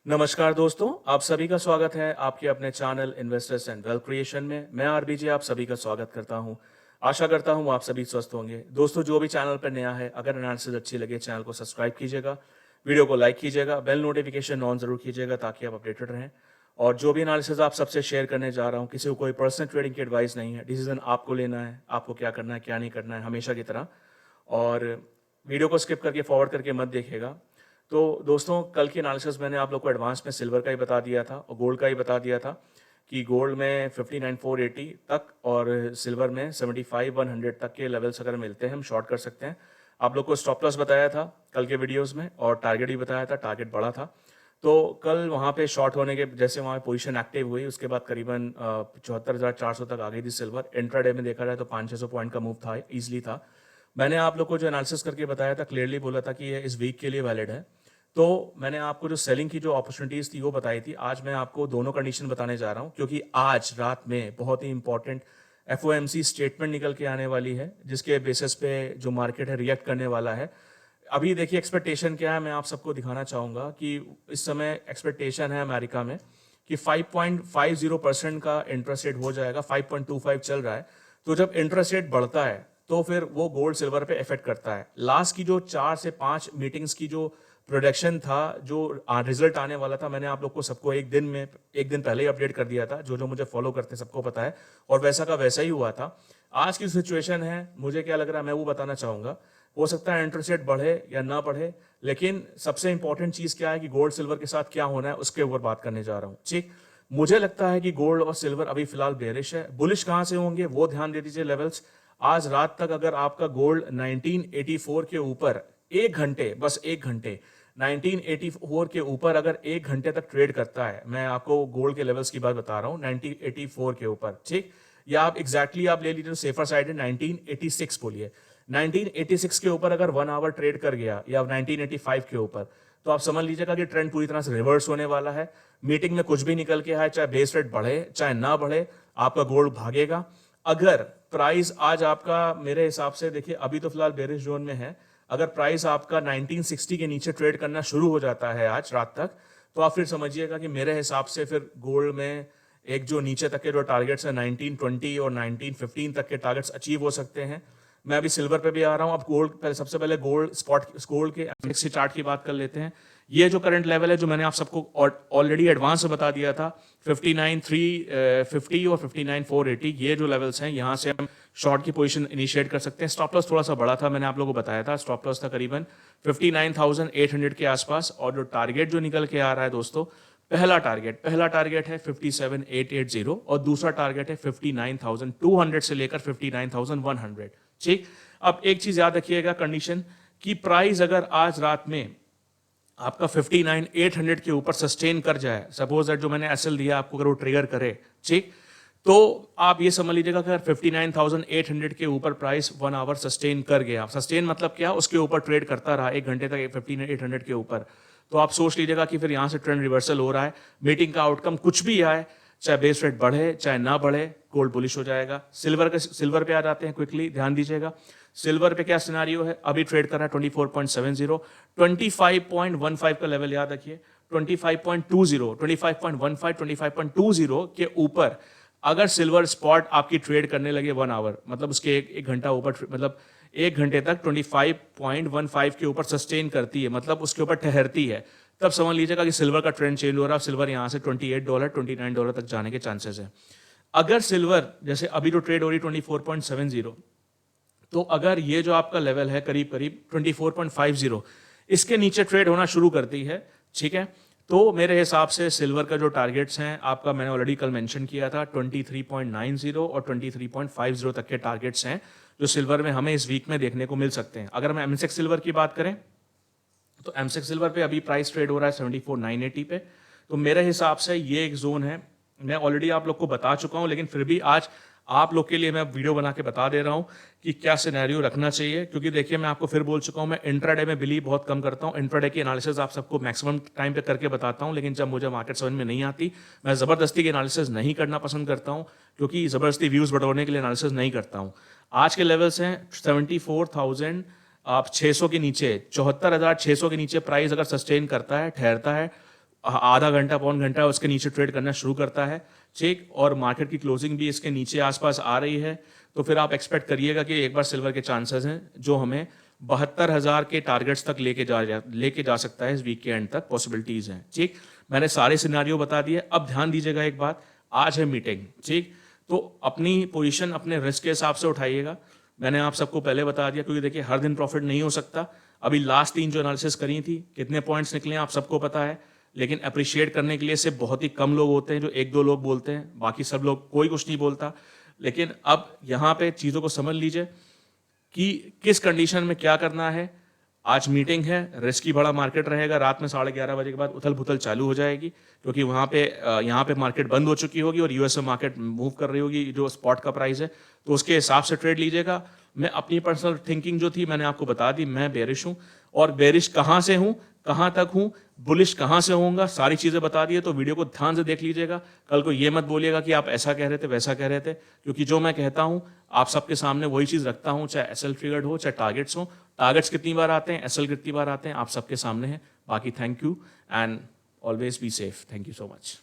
नमस्कार दोस्तों, आप सभी का स्वागत है आपके अपने channel investors and wealth creation में। मैं आरबीजे आप सभी का स्वागत करता हूं। आशा करता हूं आप सभी स्वस्थ होंगे। दोस्तों, जो भी चैनल पर नया है, अगर एनालिसिस अच्छी लगे चैनल को सब्सक्राइब कीजिएगा, वीडियो को लाइक कीजिएगा, बेल नोटिफिकेशन ऑन जरूर कीजिएगा ताकि आप अपडेटेड रहें। और जो भी एनालिसिस आप सबसे शेयर करने जा रहा हूँ, किसी को कोई पर्सनल ट्रेडिंग की एडवाइस नहीं है। डिसीजन आपको लेना है, आपको क्या करना है क्या नहीं करना है, हमेशा की तरह। और वीडियो को स्किप करके फॉरवर्ड करके मत देखिएगा। तो दोस्तों, कल की एनालिसिस मैंने आप लोग को एडवांस में सिल्वर का ही बता दिया था और गोल्ड का ही बता दिया था कि गोल्ड में 59,480 तक और सिल्वर में 75,100 तक के लेवल्स अगर मिलते हैं हम शॉर्ट कर सकते हैं। आप लोग को स्टॉप लॉस बताया था कल के वीडियोस में और टारगेट भी बताया था, टारगेट बड़ा था। तो कल वहाँ पे शॉर्ट होने के जैसे वहाँ पोजीशन एक्टिव हुई, उसके बाद करीबन 74,400 तक आ गई थी सिल्वर। इंट्राडे में देखा जाए तो 500-600 पॉइंट का मूव था, ईजिली था। मैंने आप लोग को जो एनालिसिस करके बताया था, क्लियरली बोला था कि ये इस वीक के लिए वैलिड है। तो मैंने आपको जो सेलिंग की जो अपॉर्चुनिटीज थी वो बताई थी। आज मैं आपको दोनों कंडीशन बताने जा रहा हूं क्योंकि आज रात में बहुत ही इंपॉर्टेंट एफओएमसी स्टेटमेंट निकल के आने वाली है, जिसके बेसिस पे जो मार्केट है रिएक्ट करने वाला है। अभी देखिए एक्सपेक्टेशन क्या है, मैं आप सबको दिखाना चाहूंगा कि इस समय एक्सपेक्टेशन है अमेरिका में कि 5.50% का इंटरेस्ट रेट हो जाएगा। 5.25 चल रहा है। तो जब इंटरेस्ट रेट बढ़ता है तो फिर वो गोल्ड सिल्वर पे इफेक्ट करता है। लास्ट की जो 4 से 5 मीटिंग्स की जो प्रोडक्शन था, जो रिजल्ट आने वाला था, मैंने आप लोग को सबको एक दिन पहले ही अपडेट कर दिया था। जो जो मुझे फॉलो करते सबको पता है और वैसा का वैसा ही हुआ था। आज की सिचुएशन है, मुझे क्या लग रहा है मैं वो बताना चाहूंगा। हो सकता है इंटरेस्ट रेट बढ़े या ना बढ़े, लेकिन सबसे इंपॉर्टेंट चीज क्या है कि गोल्ड सिल्वर के साथ क्या होना है उसके ऊपर बात करने जा रहा हूं। ठीक, मुझे लगता है कि गोल्ड और सिल्वर अभी फिलहाल बेरिश है। बुलिश कहां से होंगे वो ध्यान दे दीजिए लेवल्स। आज रात तक अगर आपका गोल्ड 1984 के ऊपर एक घंटे, बस एक घंटे 1984 के ऊपर अगर एक घंटे तक ट्रेड करता है, मैं आपको गोल्ड के लेवल्स की बात बता रहा हूं 1984 के ऊपर, ठीक, या आप एग्जैक्टली आप ले लीजिए सेफर साइड है 1986 बोलिए। 1986 के ऊपर अगर 1 आवर ट्रेड कर गया या 1985 के ऊपर, तो आप समझ लीजिएगा कि ट्रेंड पूरी तरह से रिवर्स होने वाला है। मीटिंग में कुछ भी निकल के आए, चाहे बेस रेट बढ़े चाहे ना बढ़े, आपका गोल्ड भागेगा। अगर प्राइस आज आपका, मेरे हिसाब से देखिए अभी तो फिलहाल बेरिश जोन में है, अगर प्राइस आपका 1960 के नीचे ट्रेड करना शुरू हो जाता है आज रात तक, तो आप फिर समझिएगा कि मेरे हिसाब से फिर गोल्ड में एक जो नीचे तक के जो टारगेट्स है 1920 और 1915 तक के टारगेट्स अचीव हो सकते हैं। मैं अभी सिल्वर पे भी आ रहा हूं। अब गोल्ड पहले, सबसे पहले गोल्ड स्पॉट गोल्ड के एमएक्सी चार्ट की बात कर लेते हैं। ये जो करंट लेवल है, जो मैंने आप सबको ऑलरेडी एडवांस में बता दिया था, 59,350 और 59,480, ये जो लेवल्स हैं, यहां से हम शॉर्ट की पोजीशन इनिशिएट कर सकते हैं। स्टॉप लॉस थोड़ा सा बड़ा था, मैंने आप लोगों को बताया था। स्टॉप लॉस था करीबन 59,800 के आसपास। और जो टारगेट जो निकल के आ रहा है दोस्तों, पहला टारगेट है 57,880 और दूसरा टारगेट है 59,200 से लेकर 59,100। ठीक, अब एक चीज याद रखिएगा कंडीशन कि प्राइस अगर आज रात में आपका 59,800 के ऊपर सस्टेन कर जाए, सपोज दैट जो मैंने एसएल दिया आपको अगर वो ट्रिगर करे, ठीक, तो आप ये समझ लीजिएगा कि 59,800 के ऊपर प्राइस 1 आवर सस्टेन कर गया। सस्टेन मतलब क्या, उसके ऊपर ट्रेड करता रहा एक घंटे तक 59,800 के ऊपर, तो आप सोच लीजिएगा कि फिर यहां से ट्रेंड रिवर्सल हो रहा है। मीटिंग का आउटकम कुछ भी आए, चाहे बेस रेट बढ़े चाहे ना बढ़े, गोल्ड बुलिश हो जाएगा। सिल्वर पे आ जाते हैं क्विकली, ध्यान दीजिएगा। सिल्वर पे क्या सिनारियो है, अभी ट्रेड कर रहा है 24.70, 25.15 का लेवल याद रखिए। 25.20, 25.15, 25.20 के ऊपर अगर सिल्वर स्पॉट आपकी ट्रेड करने लगे 1 आवर, मतलब उसके एक घंटा ऊपर, मतलब एक घंटे तक 25.15 के ऊपर सस्टेन करती है, मतलब उसके ऊपर ठहरती है, तब समझ लीजिएगा कि सिल्वर का ट्रेंड चेंज हो रहा है। सिल्वर यहां से $28, $29 तक जाने के चांसेस है। अगर सिल्वर जैसे अभी जो ट्रेड हो रही 24.70, तो अगर ये जो आपका लेवल है करीब करीब 24.50, इसके नीचे ट्रेड होना शुरू करती है, ठीक है, तो मेरे हिसाब से सिल्वर का जो टारगेट्स हैं आपका, मैंने ऑलरेडी कल मेंशन किया था, 23.90 और 23.50 तक के टारगेट्स हैं जो सिल्वर में हमें इस वीक में देखने को मिल सकते हैं। अगर हम एमसेक्स सिल्वर की बात करें तो एमसेक्स सिल्वर पे अभी प्राइस ट्रेड हो रहा है 74,980 पे। तो मेरे हिसाब से ये एक जोन है। मैं ऑलरेडी आप लोग को बता चुका हूं, लेकिन फिर भी आज आप लोग के लिए मैं वीडियो बना के बता दे रहा हूं कि क्या सिनेरियो रखना चाहिए। क्योंकि देखिए मैं आपको फिर बोल चुका हूं, मैं इंट्राडे में बिलीव बहुत कम करता हूं। इंट्राडे की एनालिसिस आप सबको मैक्सिमम टाइम पे करके बताता हूं, लेकिन जब मुझे मार्केट समझ में नहीं आती, मैं जबरदस्ती की एनालिसिस नहीं करना पसंद करता हूं, क्योंकि जबरदस्ती व्यूज बढ़ाने के लिए एनालिसिस नहीं करता हूं। आज के लेवल्स हैं 74,000, आप 600 के नीचे, 74,600 के नीचे प्राइस अगर सस्टेन करता है, ठहरता है, आधा घंटा पौन घंटा उसके नीचे ट्रेड करना शुरू करता है, ठीक, और मार्केट की क्लोजिंग भी इसके नीचे आसपास आ रही है, तो फिर आप एक्सपेक्ट करिएगा कि एक बार सिल्वर के चांसेस हैं जो हमें 72,000 के टारगेट्स तक लेके जा सकता है इस वीक के एंड तक, पॉसिबिलिटीज हैं, ठीक। मैंने सारे सिनेरियो बता दिए। अब ध्यान दीजिएगा एक बात, आज है मीटिंग, ठीक, तो अपनी पोजीशन अपने रिस्क के हिसाब से उठाइएगा। मैंने आप सबको पहले बता दिया, क्योंकि देखिए हर दिन प्रॉफिट नहीं हो सकता। अभी लास्ट 3 जो एनालिसिस करी थी, कितने पॉइंट्स निकले आप सबको पता है, लेकिन अप्रिशिएट करने के लिए सिर्फ बहुत ही कम लोग होते हैं, जो 1-2 लोग बोलते हैं, बाकी सब लोग कोई कुछ नहीं बोलता। लेकिन अब यहाँ पे चीज़ों को समझ लीजिए कि किस कंडीशन में क्या करना है। आज मीटिंग है, रिस्की बड़ा मार्केट रहेगा, रात में 11:30 बजे के बाद उथल पुथल चालू हो जाएगी, क्योंकि वहाँ पे यहाँ पे मार्केट बंद हो चुकी होगी और यूएस में मार्केट मूव कर रही होगी, जो स्पॉट का प्राइस है, तो उसके हिसाब से ट्रेड लीजिएगा। मैं अपनी पर्सनल थिंकिंग जो थी मैंने आपको बता दी, मैं बेरिश हूँ, और बेरिश कहाँ से हूँ, कहाँ तक हूँ, बुलिश कहाँ से होऊंगा, सारी चीज़ें बता दी है, तो वीडियो को ध्यान से देख लीजिएगा। कल को ये मत बोलिएगा कि आप ऐसा कह रहे थे वैसा कह रहे थे, क्योंकि जो मैं कहता हूँ आप सबके सामने वही चीज़ रखता हूँ, चाहे एसएल फिगर्ड हो चाहे टारगेट्स हो। टारगेट्स कितनी बार आते हैं, एसएल कितनी बार आते हैं, आप सबके सामने है। बाकी thank you and always be safe. Thank you so much.